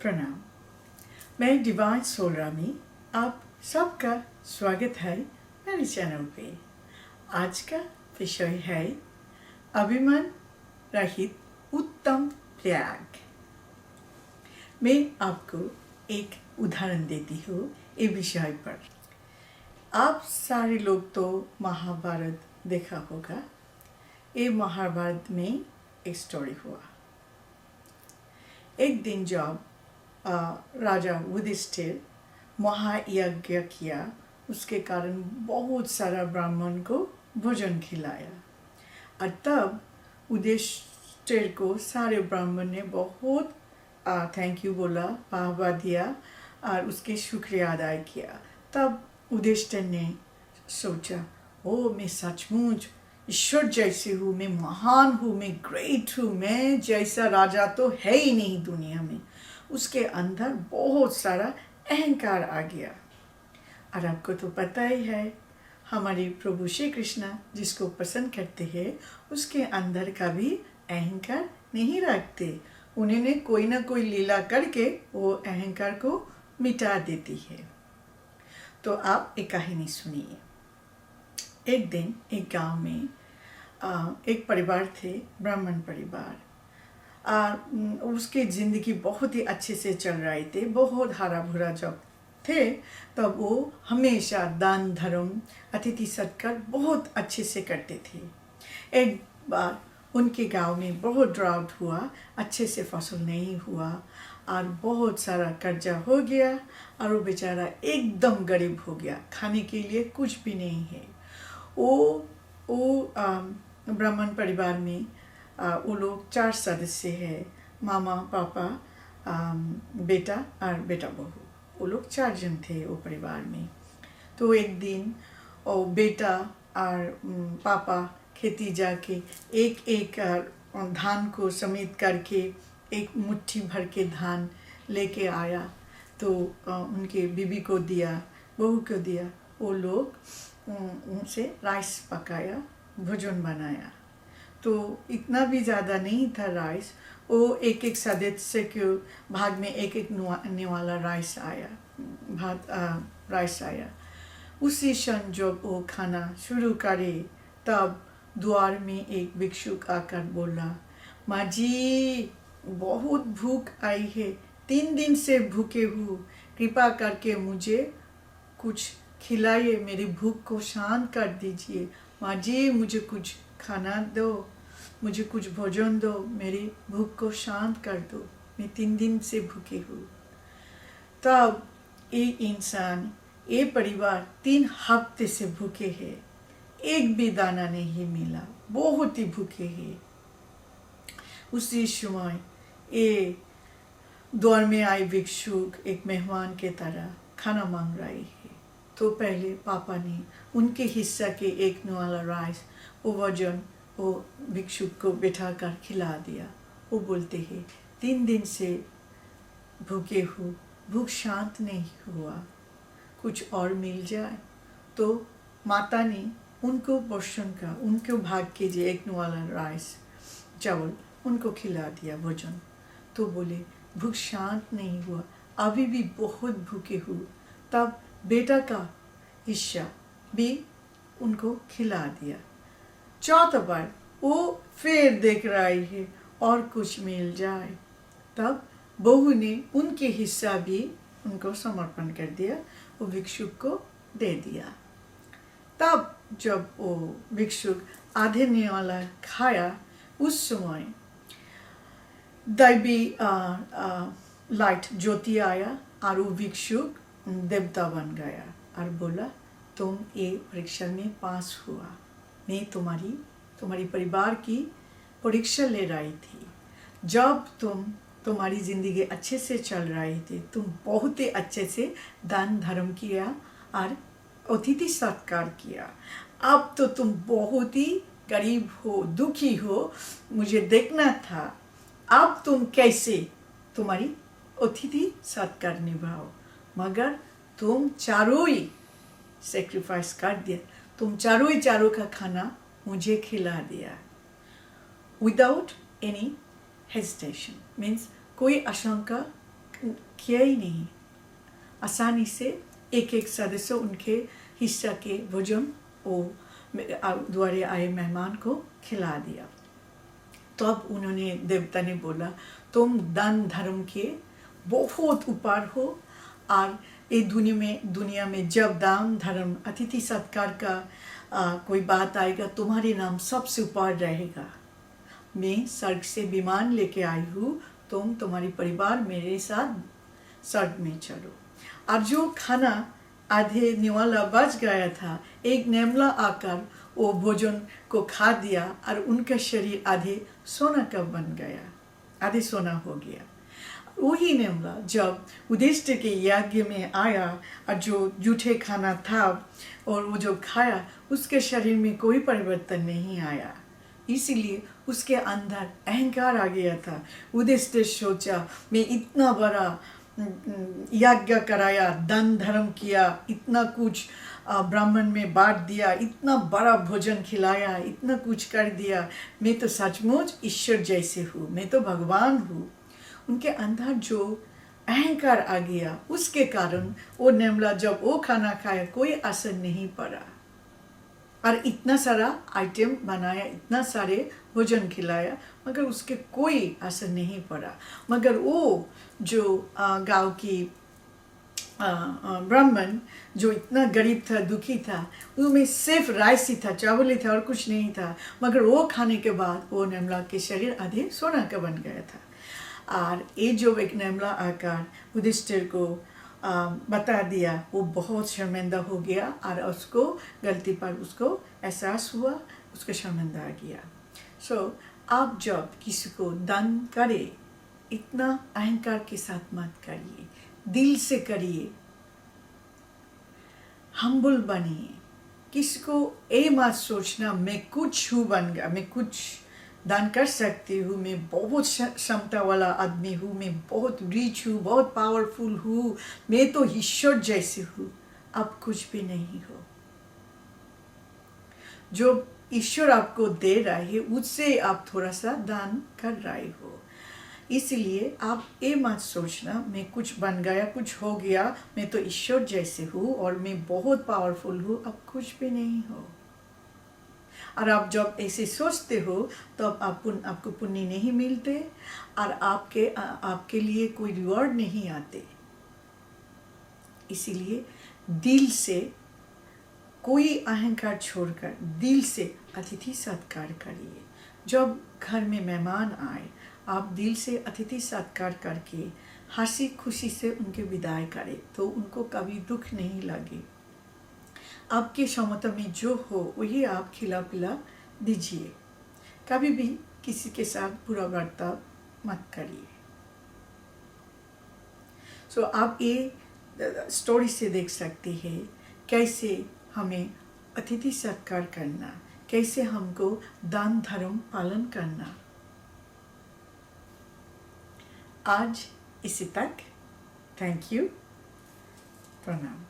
प्रणाम। मैं divine soul Rami, आप सबका स्वागत है मेरे चैनल पे। आज का विषय है अभिमान रहित उत्तम त्याग। मैं आपको एक उदाहरण देती हूँ इस विषय पर। आप सारे लोग तो महाभारत देखा होगा। ये महाभारत में एक स्टोरी हुआ। एक दिन जब राजा युधिष्ठिर महायज्ञ किया, उसके कारण बहुत सारा ब्राह्मण को भोजन खिलाया। और तब युधिष्ठिर को सारे ब्राह्मण ने बहुत थैंक यू बोला, वाहवा दिया और उसके शुक्रिया अदा किया। तब युधिष्ठिर ने सोचा, ओ मैं सचमुच ईश्वर जैसे हूँ, मैं महान हूँ, मैं ग्रेट हूँ, मैं जैसा राजा तो है ही नहीं दुनिया में। उसके अंदर बहुत सारा अहंकार आ गया। और आपको तो पता ही है, हमारे प्रभु श्री कृष्ण जिसको पसंद करते हैं उसके अंदर कभी अहंकार नहीं रखते। उन्होंने कोई ना कोई लीला करके वो अहंकार को मिटा देती है। तो आप एक कहानी सुनिए। एक दिन एक गांव में एक परिवार थे, ब्राह्मण परिवार। उसकी ज़िंदगी बहुत ही अच्छे से चल रही थी। बहुत हरा भरा जब थे तब वो हमेशा दान धर्म अतिथि सत्कार बहुत अच्छे से करते थे। एक बार उनके गांव में बहुत ड्राउट हुआ, अच्छे से फसल नहीं हुआ और बहुत सारा कर्जा हो गया और वो बेचारा एकदम गरीब हो गया। खाने के लिए कुछ भी नहीं है। वो ब्राह्मण परिवार में वो लोग 4 सदस्य हैं, मामा पापा बेटा और बेटा बहू। वो लोग 4 जन थे वो परिवार में। तो एक दिन वो बेटा और पापा खेती जाके एक एक धान को समेत करके एक मुट्ठी भर के धान लेके आया। तो उनके बीबी को दिया, बहू को दिया। वो लोग उनसे राइस पकाया, भोजन बनाया। तो इतना भी ज़्यादा नहीं था राइस। वो एक एक सदस्य के भाग में एक एक निवाला राइस आया, भात राइस आया। उसी क्षण जब वो खाना शुरू करे तब द्वार में एक भिक्षुक आकर बोला, माँ जी बहुत भूख आई है, 3 दिन से भूखे हूँ, कृपा करके मुझे कुछ खिलाइए, मेरी भूख को शांत कर दीजिए। माँ जी मुझे कुछ खाना दो, मुझे कुछ भोजन दो, मेरी भूख को शांत कर दो, मैं 3 दिन से भूखे हूँ। तब ये इंसान, ये परिवार 3 हफ्ते से भूखे हैं, एक भी दाना नहीं मिला, बहुत ही भूखे हैं। उसी समय ये द्वार में आए भिक्षुक एक मेहमान के तरह खाना मांग रही है। तो पहले पापा ने उनके हिस्सा के एक निवाला राइस वो वजन वो भिक्षुक को बैठा कर खिला दिया। वो बोलते हैं 3 दिन से भूखे हूँ, भूख शांत नहीं हुआ, कुछ और मिल जाए। तो माता ने उनको पोषण का, उनको भाग के जो एक निवाला राइस चावल उनको खिला दिया भोजन। तो बोले भूख शांत नहीं हुआ, अभी भी बहुत भूखे हूँ। तब बेटा का हिस्सा भी उनको खिला दिया। 4 बार वो फिर देख रही है और कुछ मिल जाए। तब बहू ने उनके हिस्सा भी उनको समर्पण कर दिया, वो भिक्षुक को दे दिया। तब जब वो भिक्षुक आधे निवाला खाया, उस समय दैवी लाइट ज्योति आया और वो भिक्षुक देवता बन गया और बोला, तुम ये परीक्षा में पास हुआ, मैं तुम्हारी परिवार की परीक्षा ले रही थी। जब तुम्हारी ज़िंदगी अच्छे से चल रही थी, तुम बहुत ही अच्छे से दान धर्म किया और अतिथि सत्कार किया। अब तो तुम बहुत ही गरीब हो, दुखी हो, मुझे देखना था अब तुम कैसे तुम्हारी अतिथि सत्कार निभाओ। मगर तुम चारों ही सेक्रीफाइस कर दिया, तुम चारों का खाना मुझे खिला दिया विदाउट एनी हेजिटेशन, मीन्स कोई आशंका किया ही नहीं। आसानी से एक एक सदस्य उनके हिस्सा के भोजन वो द्वारे आए मेहमान को खिला दिया। तब उन्होंने देवता ने बोला, तुम दान धर्म के बहुत ऊपर हो, और ये दुनिया में जब दान धर्म अतिथि सत्कार का कोई बात आएगा, तुम्हारे नाम सबसे ऊपर रहेगा। मैं स्वर्ग से विमान लेके आई हूँ, तुम्हारी परिवार मेरे साथ स्वर्ग में चलो। और जो खाना आधे निवाला बच गया था, एक नेमला आकर वो भोजन को खा दिया और उनका शरीर आधे सोना का बन गया, आधे सोना हो गया। वही नेमला जब युधिष्ठिर के यज्ञ में आया और जो जूठे खाना था और वो जो खाया, उसके शरीर में कोई परिवर्तन नहीं आया। इसीलिए उसके अंदर अहंकार आ गया था। युधिष्ठिर सोचा, मैं इतना बड़ा यज्ञ कराया, दान धर्म किया, इतना कुछ ब्राह्मण में बांट दिया, इतना बड़ा भोजन खिलाया, इतना कुछ कर दिया, मैं तो सचमुच ईश्वर जैसे हूँ, मैं तो भगवान हूँ। उनके अंदर जो अहंकार आ गया, उसके कारण वो नेमला जब वो खाना खाया, कोई असर नहीं पड़ा। और इतना सारा आइटम बनाया, इतना सारे भोजन खिलाया, मगर उसके कोई असर नहीं पड़ा। मगर वो जो गांव की ब्राह्मण जो इतना गरीब था, दुखी था, उसमें सिर्फ राइस ही था, चावल ही था और कुछ नहीं था, मगर वो खाने के बाद वो नेमला के शरीर आधे सोना का बन गया था। और ये जो एक नेमला आकर युधिष्ठिर को बता दिया, वो बहुत शर्मिंदा हो गया और उसको गलती पर उसको एहसास हुआ, उसको शर्मिंदा आ गया। आप जब किसी को दान करें, इतना अहंकार के साथ मत करिए, दिल से करिए, हम्बल बनिए। किसी को ये मत सोचना मैं कुछ हूँ बन गया, मैं कुछ दान कर सकती हूँ, मैं बहुत क्षमता वाला आदमी हूँ, मैं बहुत रिच हूँ, बहुत पावरफुल हूँ, मैं तो ईश्वर जैसे हूँ। आप कुछ भी नहीं हो। जो ईश्वर आपको दे रहा है, उससे आप थोड़ा सा दान कर रहे हो। इसलिए आप ये मत सोचना मैं कुछ बन गया, कुछ हो गया, मैं तो ईश्वर जैसे हूँ और मैं बहुत पावरफुल हूँ। आप कुछ भी नहीं हो। और आप जब ऐसे सोचते हो तब आपको पुण्य नहीं मिलते और आपके लिए कोई रिवॉर्ड नहीं आते। इसीलिए दिल से कोई अहंकार छोड़कर दिल से अतिथि सत्कार करिए। जब घर में मेहमान आए, आप दिल से अतिथि सत्कार करके हंसी खुशी से उनके विदाई करें, तो उनको कभी दुख नहीं लगे। आपके क्षमता में जो हो वही आप खिला पिला दीजिए। कभी भी किसी के साथ बुरा बर्ताव मत करिए। आप ये स्टोरी से देख सकते हैं कैसे हमें अतिथि सत्कार करना, कैसे हमको दान धर्म पालन करना। आज इसी तक। Thank you. प्रणाम।